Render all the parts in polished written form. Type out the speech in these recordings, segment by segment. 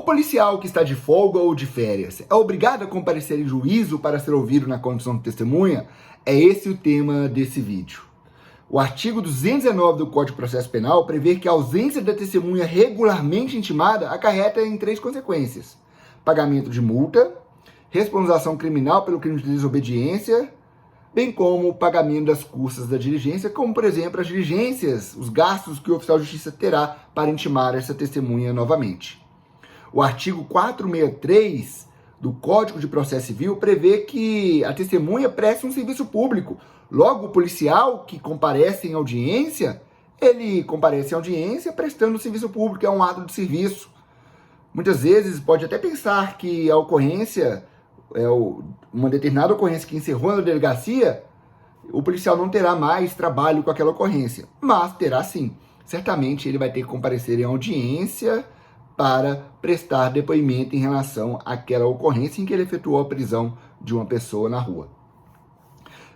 policial que está de folga ou de férias é obrigado a comparecer em juízo para ser ouvido na condição de testemunha? É esse o tema desse vídeo. O artigo 219 do Código de Processo Penal prevê que a ausência da testemunha regularmente intimada acarreta em 3 consequências: pagamento de multa, responsabilização criminal pelo crime de desobediência, bem como o pagamento das custas da diligência, como, por exemplo, as diligências, os gastos que o oficial de justiça terá para intimar essa testemunha novamente. O artigo 463 do Código de Processo Civil prevê que a testemunha presta um serviço público. Logo, o policial que comparece em audiência, ele comparece em audiência prestando serviço público, é um ato de serviço. Muitas vezes pode até pensar que a ocorrência, uma determinada ocorrência que encerrou na delegacia, o policial não terá mais trabalho com aquela ocorrência, mas terá sim. Certamente ele vai ter que comparecer em audiência para prestar depoimento em relação àquela ocorrência em que ele efetuou a prisão de uma pessoa na rua.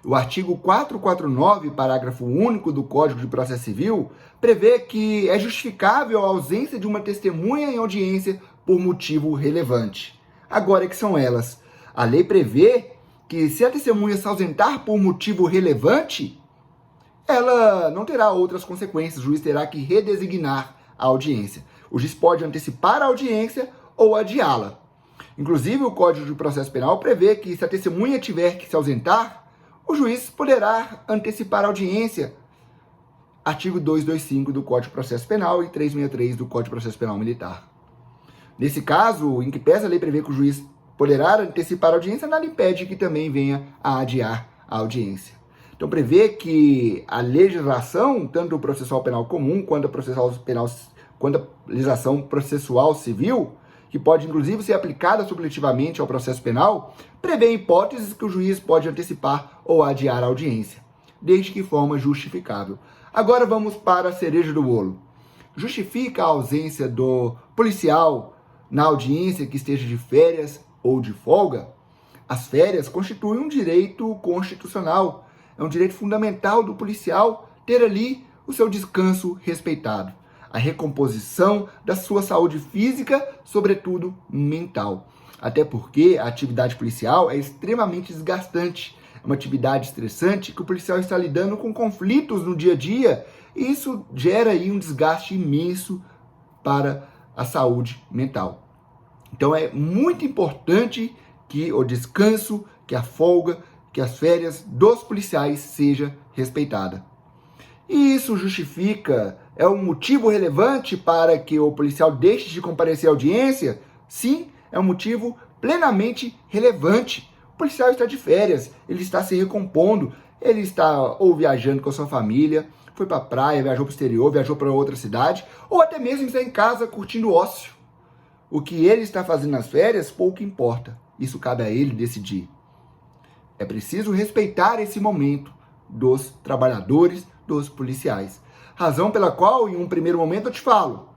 O artigo 449, parágrafo único do Código de Processo Civil, prevê que é justificável a ausência de uma testemunha em audiência por motivo relevante. Agora, que são elas? A lei prevê que se a testemunha se ausentar por motivo relevante, ela não terá outras consequências, o juiz terá que redesignar a audiência. O juiz pode antecipar a audiência ou adiá-la. Inclusive, o Código de Processo Penal prevê que se a testemunha tiver que se ausentar, o juiz poderá antecipar a audiência. Artigo 225 do Código de Processo Penal e 363 do Código de Processo Penal Militar. Nesse caso, em que pese a lei prevê que o juiz poderá antecipar a audiência, nada impede que também venha a adiar a audiência. Então, prevê que a legislação, tanto o processual penal comum quanto a legislação processual civil, que pode inclusive ser aplicada supletivamente ao processo penal, prevê hipóteses que o juiz pode antecipar ou adiar a audiência, desde que forma justificável. Agora vamos para a cereja do bolo. Justifica a ausência do policial na audiência que esteja de férias ou de folga? As férias constituem um direito constitucional, é um direito fundamental do policial ter ali o seu descanso respeitado, a recomposição da sua saúde física, sobretudo mental. Até porque a atividade policial é extremamente desgastante, é uma atividade estressante que o policial está lidando com conflitos no dia a dia, e isso gera aí um desgaste imenso para a saúde mental. Então é muito importante que o descanso, que a folga, que as férias dos policiais seja respeitada. E isso justifica, é um motivo relevante para que o policial deixe de comparecer à audiência? Sim, é um motivo plenamente relevante. O policial está de férias, ele está se recompondo, ele está ou viajando com a sua família, foi para a praia, viajou para o exterior, viajou para outra cidade, ou até mesmo está em casa curtindo ócio. O que ele está fazendo nas férias, pouco importa. Isso cabe a ele decidir. É preciso respeitar esse momento dos trabalhadores, dos policiais. Razão pela qual, em um primeiro momento, eu te falo,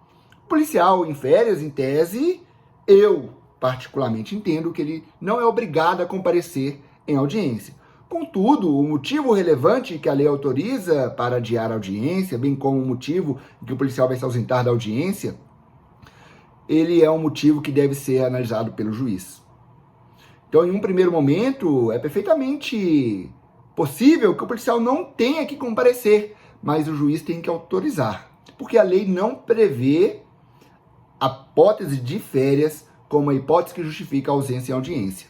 policial em férias, em tese, eu particularmente entendo que ele não é obrigado a comparecer em audiência. Contudo, o motivo relevante que a lei autoriza para adiar a audiência, bem como o motivo que o policial vai se ausentar da audiência, ele é um motivo que deve ser analisado pelo juiz. Então, em um primeiro momento, é perfeitamente possível que o policial não tenha que comparecer, mas o juiz tem que autorizar, porque a lei não prevê a hipótese de férias como a hipótese que justifica a ausência em audiência.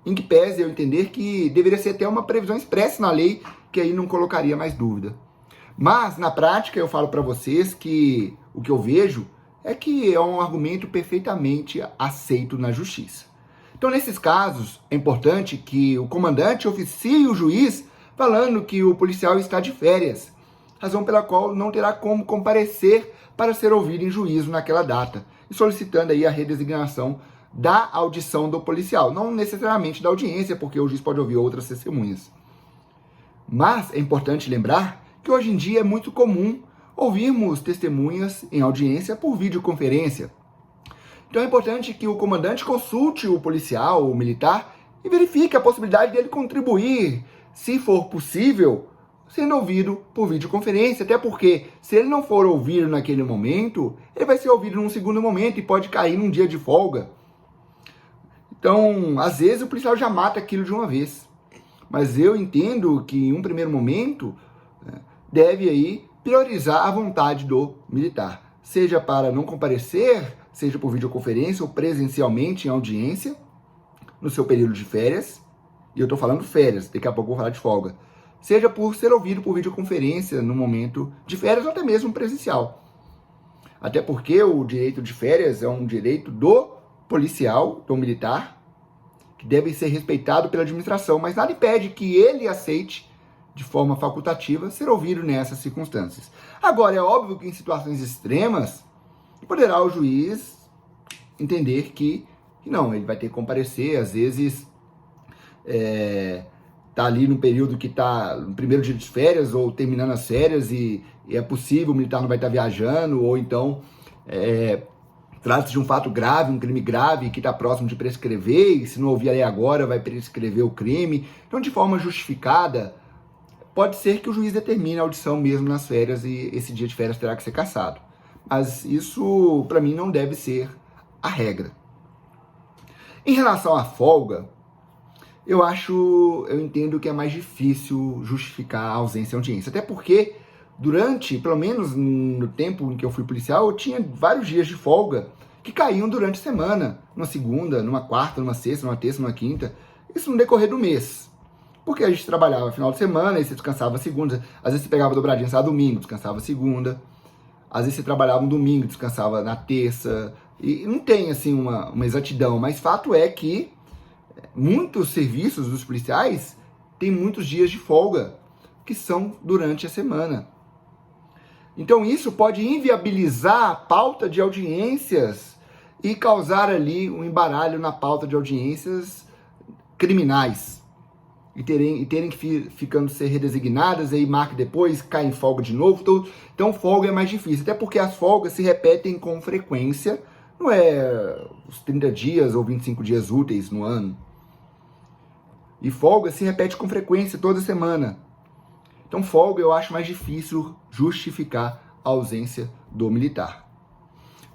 Em que pese eu entender que deveria ser até uma previsão expressa na lei, que aí não colocaria mais dúvida. Mas, na prática, eu falo para vocês que o que eu vejo é que é um argumento perfeitamente aceito na justiça. Então, nesses casos, é importante que o comandante oficie o juiz falando que o policial está de férias, razão pela qual não terá como comparecer para ser ouvido em juízo naquela data, e solicitando aí a redesignação da audição do policial, não necessariamente da audiência, porque o juiz pode ouvir outras testemunhas. Mas é importante lembrar que hoje em dia é muito comum ouvirmos testemunhas em audiência por videoconferência. Então é importante que o comandante consulte o policial, o militar, e verifique a possibilidade dele contribuir, se for possível, sendo ouvido por videoconferência, até porque se ele não for ouvido naquele momento, ele vai ser ouvido num segundo momento e pode cair num dia de folga. Então, às vezes o policial já mata aquilo de uma vez. Mas eu entendo que em um primeiro momento deve aí priorizar a vontade do militar, seja para não comparecer, seja por videoconferência ou presencialmente em audiência, no seu período de férias, e eu estou falando férias, daqui a pouco eu vou falar de folga, seja por ser ouvido por videoconferência no momento de férias ou até mesmo presencial. Até porque o direito de férias é um direito do policial, do militar, que deve ser respeitado pela administração, mas nada impede que ele aceite de forma facultativa ser ouvido nessas circunstâncias. Agora, é óbvio que em situações extremas, poderá o juiz entender que não, ele vai ter que comparecer, às vezes tá ali no período que tá no primeiro dia de férias ou terminando as férias e é possível, o militar não vai estar viajando, ou então trata-se de um fato grave, um crime grave que está próximo de prescrever, e se não ouvir aí agora vai prescrever o crime. Então, de forma justificada, pode ser que o juiz determine a audição mesmo nas férias e esse dia de férias terá que ser cassado. Mas isso, para mim, não deve ser a regra. Em relação à folga, eu entendo que é mais difícil justificar a ausência de audiência. Até porque, pelo menos no tempo em que eu fui policial, eu tinha vários dias de folga que caíam durante a semana. Numa segunda, numa quarta, numa sexta, numa terça, numa quinta. Isso no decorrer do mês. Porque a gente trabalhava final de semana, e você descansava segunda. Às vezes você pegava dobradinha sábado, domingo, descansava segunda. Às vezes você trabalhava um domingo, descansava na terça. E não tem, assim, uma exatidão. Mas fato é que muitos serviços dos policiais têm muitos dias de folga, que são durante a semana. Então isso pode inviabilizar a pauta de audiências e causar ali um embaralho na pauta de audiências criminais. E terem que ficando ser redesignadas, aí marca depois, cai em folga de novo. Então folga é mais difícil, até porque as folgas se repetem com frequência, não é os 30 dias ou 25 dias úteis no ano. E folga se repete com frequência toda semana. Então folga eu acho mais difícil justificar a ausência do militar.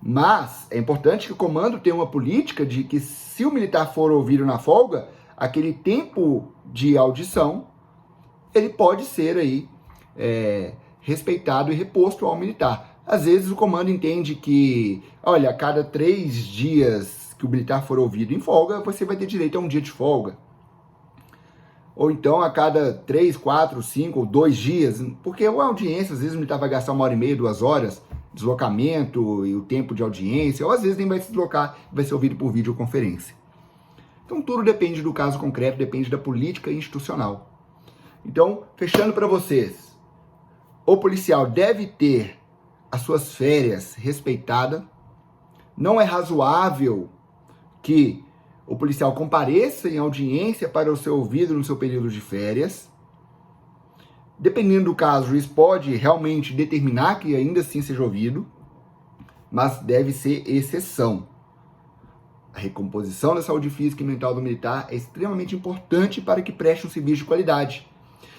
Mas é importante que o comando tenha uma política de que se o militar for ouvido na folga, aquele tempo de audição, ele pode ser aí respeitado e reposto ao militar. Às vezes o comando entende que, olha, a cada 3 dias que o militar for ouvido em folga, você vai ter direito a um dia de folga. Ou então a cada 3, 4, 5 ou 2 dias, porque a audiência, às vezes o militar vai gastar 1h30, 2 horas, deslocamento e o tempo de audiência, ou às vezes nem vai se deslocar, vai ser ouvido por videoconferência. Então tudo depende do caso concreto, depende da política institucional. Então, fechando para vocês, o policial deve ter as suas férias respeitadas, não é razoável que o policial compareça em audiência para o ser ouvido no seu período de férias. Dependendo do caso, o juiz pode realmente determinar que ainda assim seja ouvido, mas deve ser exceção. A recomposição da saúde física e mental do militar é extremamente importante para que preste um serviço de qualidade.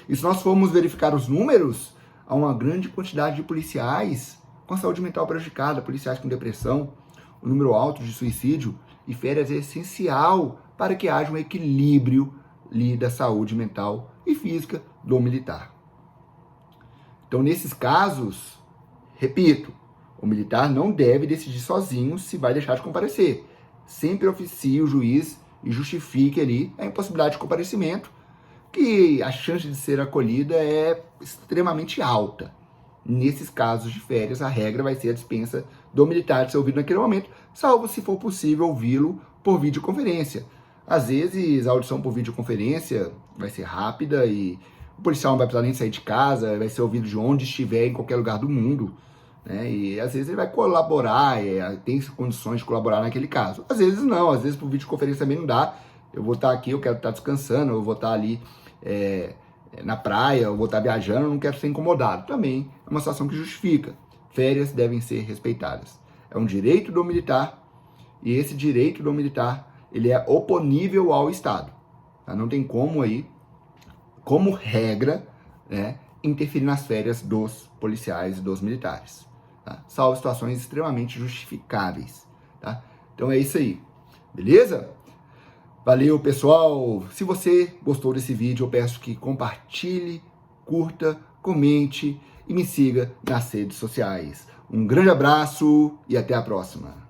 E se nós formos verificar os números, há uma grande quantidade de policiais com a saúde mental prejudicada, policiais com depressão, um número alto de suicídio, e férias é essencial para que haja um equilíbrio ali da saúde mental e física do militar. Então, nesses casos, repito, o militar não deve decidir sozinho se vai deixar de comparecer. Sempre oficie o juiz e justifique ali a impossibilidade de comparecimento, que a chance de ser acolhida é extremamente alta. Nesses casos de férias, a regra vai ser a dispensa do militar de ser ouvido naquele momento, salvo se for possível ouvi-lo por videoconferência. Às vezes, a audição por videoconferência vai ser rápida e o policial não vai precisar nem sair de casa, vai ser ouvido de onde estiver, em qualquer lugar do mundo, né? E às vezes ele vai colaborar, tem condições de colaborar naquele caso. Às vezes não, às vezes por videoconferência também não dá. Eu vou estar aqui, eu quero estar descansando, eu vou estar ali na praia, eu vou estar viajando, eu não quero ser incomodado. Também é uma situação que justifica. Férias devem ser respeitadas. É um direito do militar e esse direito do militar ele é oponível ao Estado. Tá? Não tem como aí, como regra, né, interferir nas férias dos policiais e dos militares, tá? Salvo situações extremamente justificáveis, tá? Então é isso aí, beleza? Valeu, pessoal! Se você gostou desse vídeo, eu peço que compartilhe, curta, comente e me siga nas redes sociais. Um grande abraço e até a próxima!